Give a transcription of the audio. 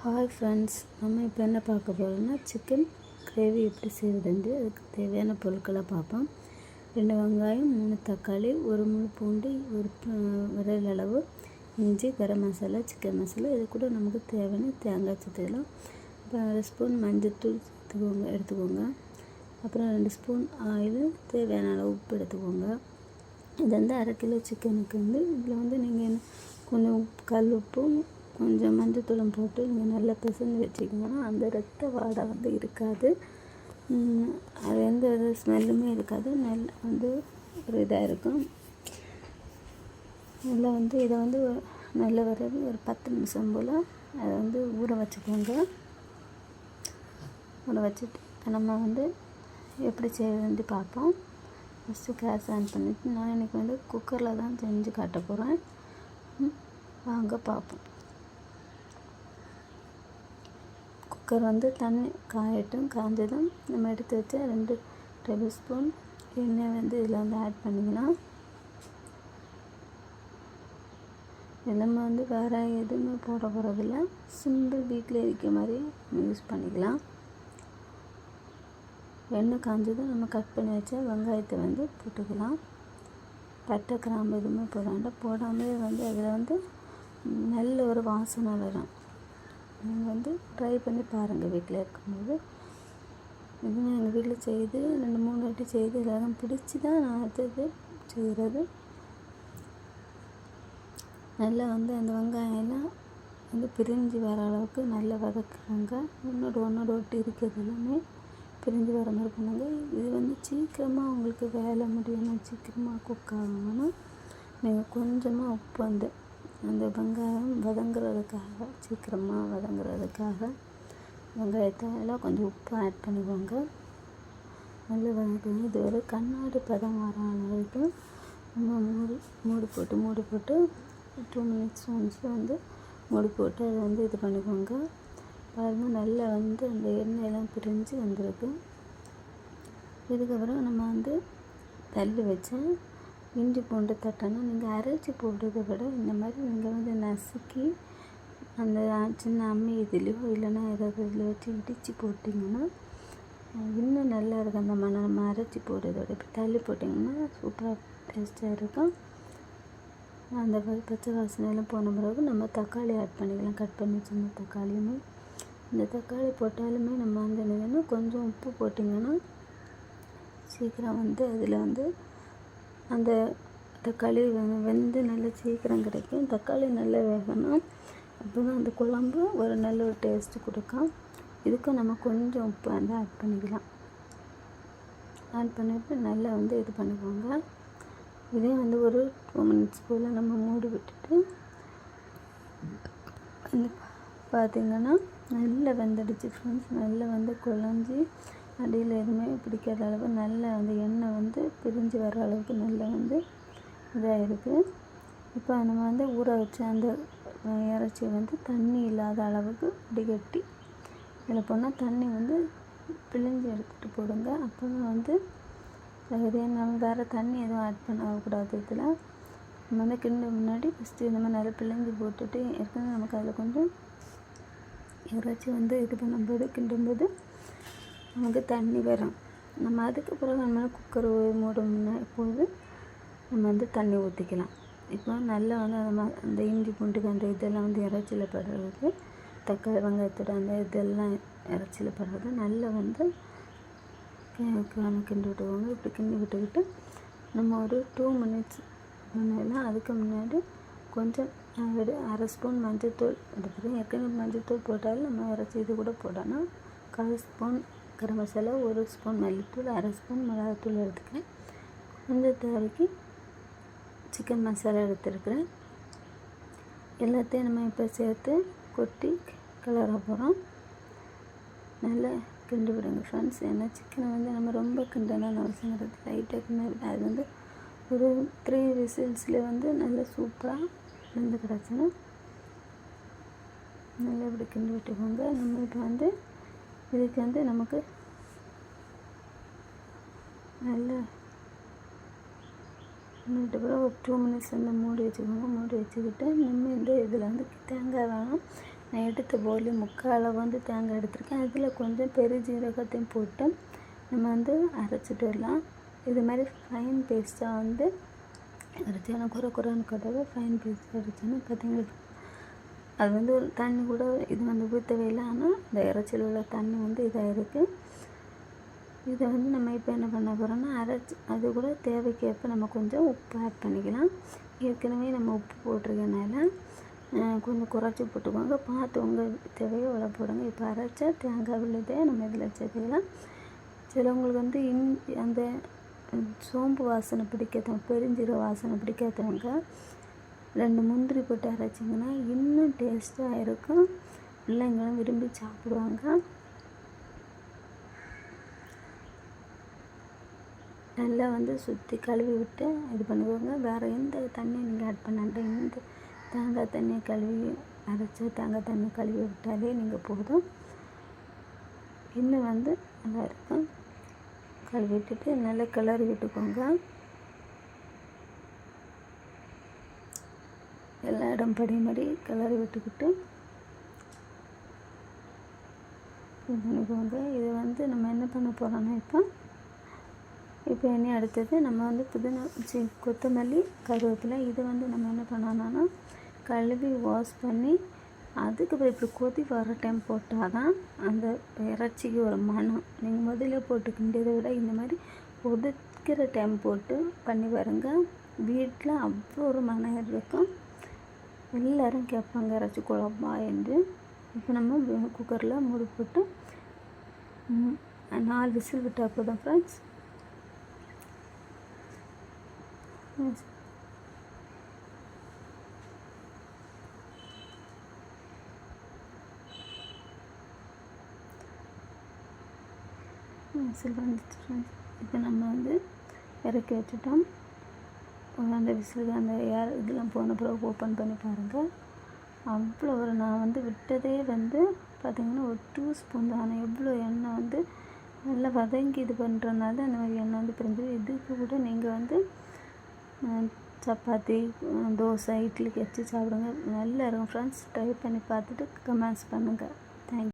Hi friends, நம்ம இப்போ என்ன பார்க்க போகிறோம்னா சிக்கன் கிரேவி எப்படி செய்வதுண்டு. அதுக்கு தேவையான பொருட்களை பார்ப்போம். 2 வெங்காயம், 3 தக்காளி, 1 முழு பூண்டு, ஒரு விரல் அளவு இஞ்சி, கரம் மசாலா, சிக்கன் மசாலா. இது கூட நமக்கு தேவையான தேங்காய் சேர்த்துக்கலாம். அப்புறம் 1 ஸ்பூன் மஞ்சள்தூள் எடுத்துக்கோங்க. அப்புறம் 2 ஸ்பூன் ஆயில், தேவையான அளவு உப்பு எடுத்துக்கோங்க. இது வந்து 1/2 கிலோ சிக்கனுக்கு இதில் நீங்கள் கொஞ்சம் கல் உப்பும் கொஞ்சம் மஞ்சத்தூளும் போட்டு நீங்கள் நல்லா பிசைஞ்சு வச்சிங்கன்னா அந்த ரத்த வாடை இருக்காது. அது எந்த ஒரு ஸ்மெல்லுமே இருக்காது. நல்ல ஒரு இதாக இருக்கும். நல்லா இதை நல்ல ஒரு 10 நிமிஷம் போல் அதை ஊற வச்சுக்கோங்க. ஊற வச்சுட்டு நம்ம எப்படி செய்யறதுன்ட்டு பார்ப்போம். ஃபஸ்ட்டு கேஸ் ஆன் பண்ணிவிட்டு நான் இன்றைக்கி குக்கரில் தான் செஞ்சு காட்ட போகிறேன். வாங்க பார்ப்போம். குக்கர் தண்ணி காயட்டும். காஞ்சதும் நம்ம எடுத்து வச்ச 2 டேபிள் ஸ்பூன் எண்ணெய் இதில் ஆட் பண்ணிக்கலாம். நம்ம வேறு எதுவுமே போட போகிறதில்ல. சிம்பிள் வீட்டில் இருக்க மாதிரி நம்ம யூஸ் பண்ணிக்கலாம். எண்ணெய் காஞ்சதும் நம்ம கட் பண்ணி வச்ச வெங்காயத்தை போட்டுக்கலாம். பட்டை கிராம்பு எதுவுமே போடாமல் அதில் நல்ல ஒரு வாசனை வரும். நீங்கள் ட்ரை பண்ணி பாருங்கள் வீட்டில் இருக்கும்போது. இது எங்கள் வீட்டில் செய்து 2-3 வாட்டி செய்து இதெல்லாம் பிடிச்சி தான் நான் அடுத்தது செய்கிறது. நல்லா அந்த வெங்காயம்லாம் பிரிஞ்சு வர அளவுக்கு நல்லா வதக்குறாங்க. ஒன்றோடு ஒட்டி இருக்கிறது எல்லாமே பிரிஞ்சு வர மாதிரி பண்ணுங்க. இது சீக்கிரமாக உங்களுக்கு வேலை முடியணும், சீக்கிரமாக குக் ஆகணும். நீங்கள் கொஞ்சமாக உப்பு அந்த வெங்காயம் வதங்குறதுக்காக, சீக்கிரமாக வதங்குறதுக்காக வெங்காயத்தை எல்லாம் கொஞ்சம் உப்பு ஆட் பண்ணிக்கோங்க. நல்லா வதக்குங்க. இது ஒரு கண்ணாடி பதம் வர அளவுக்கு நம்ம மூடி போட்டு 2 மினிட்ஸ் ஒன்ஸ் மூடி போட்டு அதை இது பண்ணிக்கோங்க. பாருங்கள், நல்லா அந்த எண்ணெயெல்லாம் பிரிஞ்சு வந்திருக்கு. இதுக்கப்புறம் நம்ம தள்ளி வச்சேன் இஞ்சி பூண்டு தட்டணும். நீங்கள் அரைச்சி போடுறதை விட இந்த மாதிரி நீங்கள் நசுக்கி அந்த சின்ன அம்மி இதுலேயோ இல்லைன்னா ஏதாவது இதில் வச்சு இடித்து போட்டிங்கன்னா இன்னும் நல்லா இருக்கும். அந்த மண்ணை நம்ம அரைச்சி போடுறதோட இப்போ தள்ளி போட்டிங்கன்னா சூப்பராக டேஸ்ட்டாக இருக்கும். அந்த பச்சை வாசனையெல்லாம் போன பிறகு நம்ம தக்காளி ஆட் பண்ணிக்கலாம். கட் பண்ணி சின்ன தக்காளியுமே. இந்த தக்காளி போட்டாலுமே நம்ம என்னதுன்னா கொஞ்சம் உப்பு போட்டிங்கன்னா சீக்கிரம் அதில் அந்த தக்காளி நல்லா சீக்கிரம் கிடைக்கும். தக்காளி நல்லா வேகணும். அப்போ தான் அந்த குழம்பு ஒரு நல்ல ஒரு டேஸ்ட்டு கொடுக்கும். இதுக்கும் நம்ம கொஞ்சம் உப்பு ஆட் பண்ணிக்கலாம். ஆட் பண்ணிவிட்டு நல்லா இது பண்ணிக்கோங்க. இதையும் ஒரு 2 மினிட்ஸ் போல் நம்ம மூடி விட்டுட்டு பார்த்திங்கன்னா நல்லா வெந்துடுச்சு ஃப்ரெண்ட்ஸ். நல்லா குழஞ்சி அடியில் எதுவுமே பிடிக்காத அளவு நல்லா எண்ணெய் பிரிஞ்சு வர அளவுக்கு நல்லா இதாக இருக்குது. இப்போ நம்ம ஊற வச்ச அந்த இறைச்சி தண்ணி இல்லாத அளவுக்கு வடிகட்டி இதில் போனால் தண்ணி பிழிஞ்சு எடுத்துகிட்டு போடுங்க. அப்போ தான் இதே நம்ம வேறு தண்ணி எதுவும் ஆட் பண்ணக்கூடாது. இதில் நம்ம கிண்ட முன்னாடி ஃபஸ்ட்டு நம்ம நல்லா பிழிஞ்சு போட்டுட்டு ஏற்கனவே நமக்கு அதில் கொஞ்சம் இறைச்சி இது பண்ணும்போது கிண்டும்போது நமக்கு தண்ணி வரும். நம்ம அதுக்கப்புறம் நம்ம குக்கர் மூடணும்னா இப்போது நம்ம தண்ணி ஊற்றிக்கலாம். இப்போ நல்லா நம்ம அந்த இஞ்சி பூண்டுக்கு அந்த இதெல்லாம் இறைச்சியில் படுறதுக்கு தக்காளி வெங்காயத்தோட அந்த இதெல்லாம் இறைச்சியில் படுறது நல்லா கிண்டி விட்டுக்கோங்க. இப்படி கிண்டி விட்டுக்கிட்டு நம்ம ஒரு 2 மினிட்ஸ் பண்ணலாம். அதுக்கு முன்னாடி கொஞ்சம் 1/2 ஸ்பூன் மஞ்சள்தூள் எடுத்துக்கிறேன். ஏற்கனவே மஞ்சள்தூள் போட்டாலும் நம்ம இறைச்சி இது கூட போடணும். 1/4 ஸ்பூன் கரம் மசாலா, 1 ஸ்பூன் மல்லித்தூள், 1/2 ஸ்பூன் மிளகாத்தூள் எடுத்துக்கிறேன். கொஞ்சம் தேவைக்கு சிக்கன் மசாலா எடுத்துருக்கிறேன். எல்லாத்தையும் நம்ம இப்போ சேர்த்து கொட்டி கிளற போகிறோம். நல்லா கிண்டி விடுங்க ஃப்ரெண்ட்ஸ். ஏன்னா சிக்கனை நம்ம ரொம்ப கிண்டணும்னு அவசியம் கிடையாது. லைட்டாக கிண்டி அது ஒரு 3 விசில்ஸில் நல்லா சூப்பராக கிடச்சினா நல்லா இப்படி கிண்டி விட்டுக்கோங்க. நம்ம இப்போ இதுக்கு நமக்கு நல்லா அதுக்கப்புறம் ஒரு 2 மினிட்ஸ் மூடி வச்சுக்கோங்க. மூடி வச்சுக்கிட்டு நம்ம இதில் தேங்காய் வேணும். நான் எடுத்த போலி 3/4 அளவு வந்து தேங்காய் எடுத்திருக்கேன். அதில் கொஞ்சம் பெருஞ்சீரகத்தையும் போட்டு நம்ம வந்து அரைச்சிட்டு வரலாம். இது மாதிரி ஃபைன் பேஸ்ட்டாக வந்து அரைச்சி ஆனால் குறைன்னு கட்டாக ஃபைன் பேஸ்ட் அரைச்சோன்னா பார்த்தீங்கன்னா அது வந்து ஒரு தண்ணி கூட இது வந்து ஊற்றவே இல்லை. ஆனால் இந்த இறைச்சியில் உள்ள தண்ணி வந்து இதாக இருக்குது. இதை வந்து நம்ம இப்போ என்ன பண்ண போகிறோம்னா அரைச்சி அது கூட தேவைக்கேற்ப நம்ம கொஞ்சம் உப்பு ஆட் பண்ணிக்கலாம். ஏற்கனவே நம்ம உப்பு போட்டிருக்கனால கொஞ்சம் குறைச்சி போட்டுக்கோங்க. பார்த்து உங்கள் தேவையோ அவ்வளோ போடுங்க. இப்போ அரைச்சா தேங்காய் விழுதே நம்ம இதில் சேர்த்துக்கலாம். சிலவங்களுக்கு வந்து அந்த சோம்பு வாசனை பிடிக்காதவங்க, பெருஞ்சீரக வாசனை பிடிக்காதவங்க 2 முந்திரி போட்டு அரைச்சிங்கன்னா இன்னும் டேஸ்ட்டாக இருக்கும். பிள்ளைங்களும் விரும்பி சாப்பிடுவாங்க. நல்லா வந்து சுற்றி கழுவி விட்டு இது பண்ணிக்கோங்க. வேறு எந்த தண்ணியும் நீங்கள் ஆட் பண்ணாண்டா இந்த தேங்காய் தண்ணியை கழுவி அரைச்ச தேங்காய் தண்ணி கழுவி விட்டாலே நீங்கள் போதும். இன்னும் வந்து நல்லாயிருக்கும். கழுவி விட்டுட்டு நல்லா கிளறி விட்டுக்கோங்க. எல்லா இடம் படிமடி கிளறி விட்டுக்கிட்டு இது பண்ணிக்கோங்க. இது வந்து நம்ம என்ன பண்ண போகிறோன்னா இப்போ இனி அடுத்தது நம்ம வந்து கொத்தமல்லி கருவேப்பிலை இது வந்து நம்ம என்ன பண்ணோன்னா கழுவி வாஷ் பண்ணி அதுக்கப்புறம் இப்படி கொதி வர டைம் போட்டால் தான் அந்த இறைச்சிக்கு ஒரு மனம். நீங்கள் முதல்ல போட்டுக்கின்றதை விட இந்த மாதிரி கொதிக்கிற டைம் போட்டு பண்ணி பாருங்க. வீட்டில் அவ்வளோ ஒரு மனம் இருக்கும். எல்லோரும் கேட்பாங்க இறைச்சி குழம்பா என்று. இப்போ நம்ம குக்கரில் மூடி போட்டு 4 விசில் விட்டால் போதும் ஃப்ரெண்ட்ஸ். விசில் வந்துச்சு ஃப்ரெண்ட்ஸ். இப்போ நம்ம வந்து இறக்கி வச்சுட்டோம். அந்த விசிலுக்கு அந்த இதெல்லாம் போன பிறகு ஓப்பன் பண்ணி பாருங்கள். அவ்வளோ ஒரு நான் வந்து விட்டதே வந்து பார்த்திங்கன்னா ஒரு 2 ஸ்பூன் தான். ஆனால் எவ்வளோ எண்ணெய் வந்து நல்லா வதங்கி இது பண்ணுறதுனால அந்த மாதிரி எண்ணெய் வந்து பிரிஞ்சிடும். இதுக்கு கூட நீங்கள் வந்து சப்பாத்தி, தோசை, இட்லிக்கு வச்சு சாப்பிடுங்க. நல்லா இருக்கும் ஃப்ரெண்ட்ஸ். ட்ரை பண்ணி பார்த்துட்டு கமெண்ட்ஸ் பண்ணுங்கள். தேங்க்யூ.